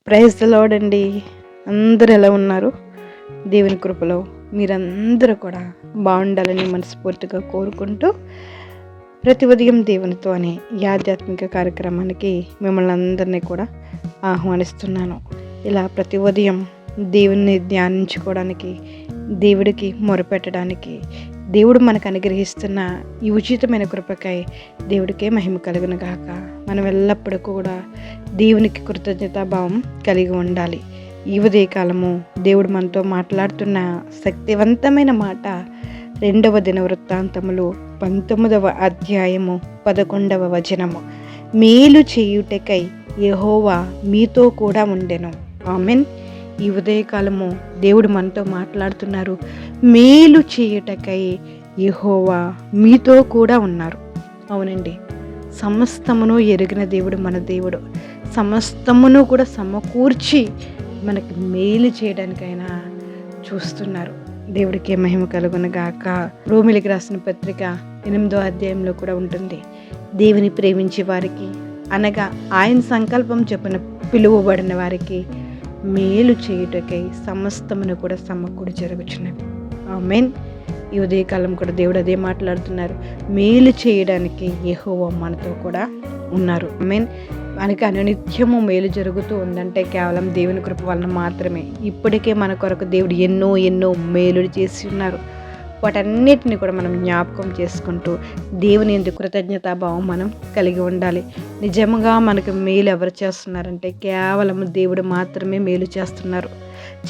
Praise the lord అండి. అందరూ ఎలా ఉన్నారు? దేవుని కృపలో మీరందరూ కూడా బాగుండాలని మనస్ఫూర్తిగా కోరుకుంటూ ప్రతి ఉదయం దేవునితో అనే ఈ ఆధ్యాత్మిక కార్యక్రమానికి మిమ్మల్ని అందరినీ కూడా ఆహ్వానిస్తున్నాను. ఇలా ప్రతి ఉదయం దేవుణ్ణి ధ్యానించుకోవడానికి, దేవుడికి మొరపెట్టడానికి, దేవుడు మనకు అనుగ్రహిస్తున్న ఈ ఉచితమైన కృపకై దేవుడికే మహిమ కలుగును గాక. మనం ఎల్లప్పుడూ కూడా దేవునికి కృతజ్ఞతాభావం కలిగి ఉండాలి. ఈ ఉదయకాలము దేవుడు మనతో మాట్లాడుతున్న శక్తివంతమైన మాట 2వ దినవృత్తాంతములు 19వ అధ్యాయము 11వ వచనము. మేలు చేయుటకై యెహోవా మీతో కూడా ఉండెను. ఆమెన్. ఈ ఉదయకాలము దేవుడు మనతో మాట్లాడుతున్నారు. మేలు చేయుటకై యెహోవా మీతో కూడా ఉన్నారు. అవునండి, సమస్తమును ఎరిగిన దేవుడు మన దేవుడు. సమస్తమును కూడా సమకూర్చి మనకి మేలు చేయడానికైనా చూస్తున్నారు. దేవుడికి మహిమ కలుగును గాక. రోమిలికి రాసిన పత్రిక 8వ అధ్యాయంలో కూడా ఉంటుంది. దేవుని ప్రేమించే వారికి, అనగా ఆయన సంకల్పం చొప్పున పిలువబడిన వారికి మేలు చేయుటకై సమస్తమును కూడా సమకూడి జరుగుచున్నవి. ఆమేన్. ఈ ఉదయకాలం కూడా దేవుడు అదే మాట్లాడుతున్నారు. మేలు చేయడానికి యెహోవా మనతో కూడా ఉన్నారు. ఆమేన్. మనకి అనునిత్యము మేలు జరుగుతూ ఉందంటే కేవలం దేవుని కృప వలన మాత్రమే. ఇప్పటికే మన కొరకు దేవుడు ఎన్నో మేలులు చేసి ఉన్నారు. వాటన్నిటిని కూడా మనం జ్ఞాపకం చేసుకుంటూ దేవుని యందు కృతజ్ఞతాభావం మనం కలిగి ఉండాలి. నిజంగా మనకు మేలు ఎవరు చేస్తున్నారంటే కేవలం దేవుడు మాత్రమే మేలు చేస్తున్నారు.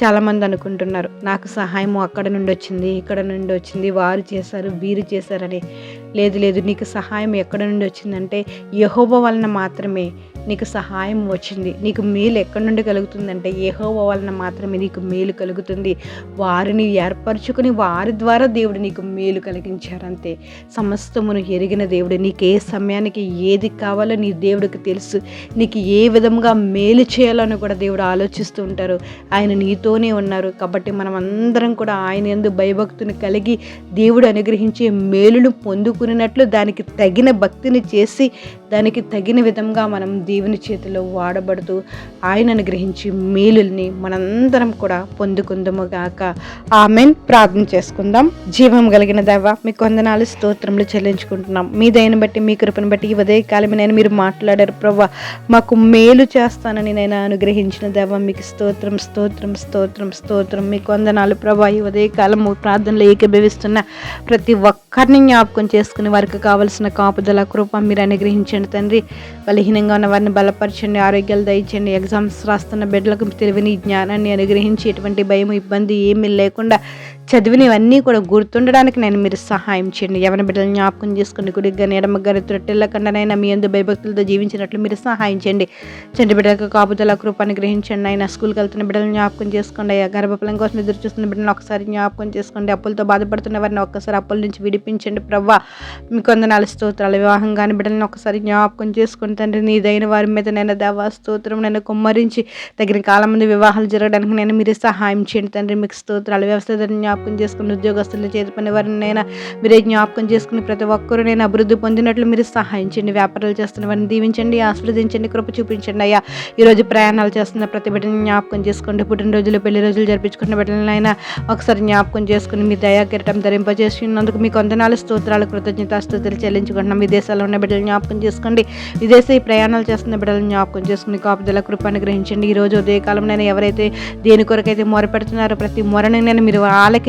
చాలామంది అనుకుంటున్నారు, నాకు సహాయము అక్కడ నుండి వచ్చింది, ఇక్కడ నుండి వచ్చింది, వారు చేశారు, వీరు చేశారని. లేదు, నీకు సహాయం ఎక్కడ నుండి వచ్చిందంటే యెహోవా వలన మాత్రమే నీకు సహాయం వచ్చింది. నీకు మేలు ఎక్కడి నుండి కలుగుతుందంటే యెహోవా వలన మాత్రమే నీకు మేలు కలుగుతుంది. వారిని ఏర్పరచుకుని వారి ద్వారా దేవుడు నీకు మేలు కలిగించారంతే. సమస్తమును ఎరిగిన దేవుడు, నీకు ఏ సమయానికి ఏది కావాలో నీ దేవుడికి తెలుసు. నీకు ఏ విధంగా మేలు చేయాలని కూడా దేవుడు ఆలోచిస్తూ ఉంటారు. ఆయన నీతోనే ఉన్నారు. కాబట్టి మనం అందరం కూడా ఆయన యందు భయభక్తుని కలిగి దేవుడు అనుగ్రహించే మేలును పొందుకున్నట్లు దానికి తగిన భక్తిని చేసి దానికి తగిన విధంగా మనం దేవుని చేతిలో వాడబడుతూ ఆయన అనుగ్రహించి మేలుల్ని మనందరం కూడా పొందుకుందాము గాక. ఆమెన్. ప్రార్థన చేసుకుందాం. జీవం కలిగిన దేవా, మీకు వందనాలు, స్తోత్రములు చెల్లించుకుంటున్నాం. మీ దయను బట్టి, మీ కృపను బట్టి ఈ ఉదయకాలం నేను మీరు మాట్లాడారు ప్రభా. మాకు మేలు చేస్తానని నేను అనుగ్రహించిన దేవా, మీకు స్తోత్రం స్తోత్రం స్తోత్రం స్తోత్రం. మీకు వందనాలు ప్రభా. ఈ ఉదయకాలము ప్రార్థనలో ఏకీభవిస్తున్న ప్రతి ఒక్కరిని జ్ఞాపకం చేసుకుని వారికి కావలసిన కాపుదల కృప మీరు అనుగ్రహించండి తండ్రి. బలహీనంగా ఉన్న వారిని బలపరచండి, ఆరోగ్యాలు దయచండి. ఎగ్జామ్స్ రాస్తున్న బిడ్డలకు తెలివిని, జ్ఞానాన్ని అనుగ్రహించి ఎటువంటి భయం, ఇబ్బంది ఏమీ లేకుండా చదివినవన్నీ కూడా గుర్తుండడానికి నేను మీరు సహాయం చేయండి. యవన బిడ్డలను జ్ఞాపకం చేసుకుని కుడిగా ఎడమగారి త్రొట్టెళ్ళకుండానైనా మీ యందు భయభక్తులతో జీవించినట్లు మీరు సహాయం చేయండి. చంటి బిడ్డలకు కాపుదల కృప అనుగ్రహించండి. ఆయన స్కూల్కి వెళ్తున్న బిడ్డలను జ్ఞాపకం చేసుకోండి. అయ్యా గర్భఫలం కోసం ఎదురు చూస్తున్న బిడ్డలను ఒకసారి జ్ఞాపకం చేసుకోండి. అప్పులతో బాధపడుతున్న వారిని ఒక్కసారి అప్పుల నుంచి విడిపించండి ప్రవ్వా. మీకు వందనాలు, స్తోత్రాలు. వివాహం కాని బిడ్డలను ఒకసారి జ్ఞాపకం చేసుకుని తండ్రి, నీదైన వారి మీద నేను దేవా స్తోత్రం నేను కుమ్మరించి తగిన కాలం ముందు వివాహాలు జరగడానికి నేను మీరు సహాయం చేయండి తండ్రి. మీకు స్తోత్రాలు. వ్యవస్థ జ్ఞాపకం చేసుకుని ఉద్యోగస్తులు చేతి పని వారిని నైనా మీరే జ్ఞాపకం చేసుకుని ప్రతి ఒక్కరూ నేను అభివృద్ధి పొందినట్లు మీరు సహాయం చేయండి. వ్యాపారాలు చేస్తున్న వారిని దీవించండి, ఆశీర్వదించండి, కృప చూపించండి. అయ్యా ఈరోజు ప్రయాణాలు చేస్తున్న ప్రతి బిడ్డని జ్ఞాపకం చేసుకోండి. పుట్టినరోజులు, పెళ్లి రోజులు జరిపించుకున్న బిడ్డలనైనా ఒకసారి జ్ఞాపకం చేసుకుని మీ దయా కిరీటం ధరింపజేసినందుకు మీకు వందనాలు, స్తోత్రాలు, కృతజ్ఞతాస్తుతులు చెల్లించుకుంటున్నాం. విదేశాల్లో ఉన్న బిడ్డలు జ్ఞాపకం చేసుకోండి. విదేశీ ప్రయాణాలు చేస్తున్న బిడ్డలను జ్ఞాపకం చేసుకుని కాపుదల కృప అనుగ్రహించండి. ఈ రోజు ఉదయకాలంలో ఎవరైతే దేని కొరకైతే మొరపెడుతున్నారో ప్రతి మొరని నేను మీరు ఆలకించి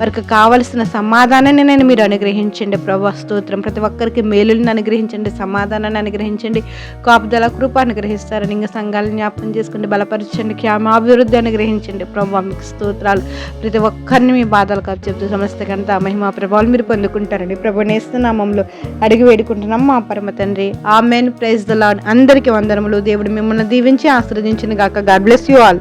వారికి కావలసిన సమాధానాన్ని నేను మీరు అనుగ్రహించండి ప్రభు. స్తోత్రం. ప్రతి ఒక్కరికి మేలుని అనుగ్రహించండి, సమాధానాన్ని అనుగ్రహించండి, కాపుదల కృప అనుగ్రహిస్తారని ఇంకా సంఘాలను జ్ఞాపకం చేసుకోండి, బలపరచండి, క్షేమాభివృద్ధి అనుగ్రహించండి ప్రభు. మీకు స్తోత్రాలు. ప్రతి ఒక్కరిని మీ బాధలు కాదు చెప్తూ సమస్త గంట మహిమ ప్రభావాలు మీరు పొందుకుంటారండి ప్రభు. నేస్తు నామంలో అడిగి వేడుకుంటున్నాం మా పరమ తండ్రి. ఆమెన్. Praise the Lord. అందరికీ వందనములు. దేవుడు మిమ్మల్ని దీవించి ఆశీర్వదించును గాక. God bless you all.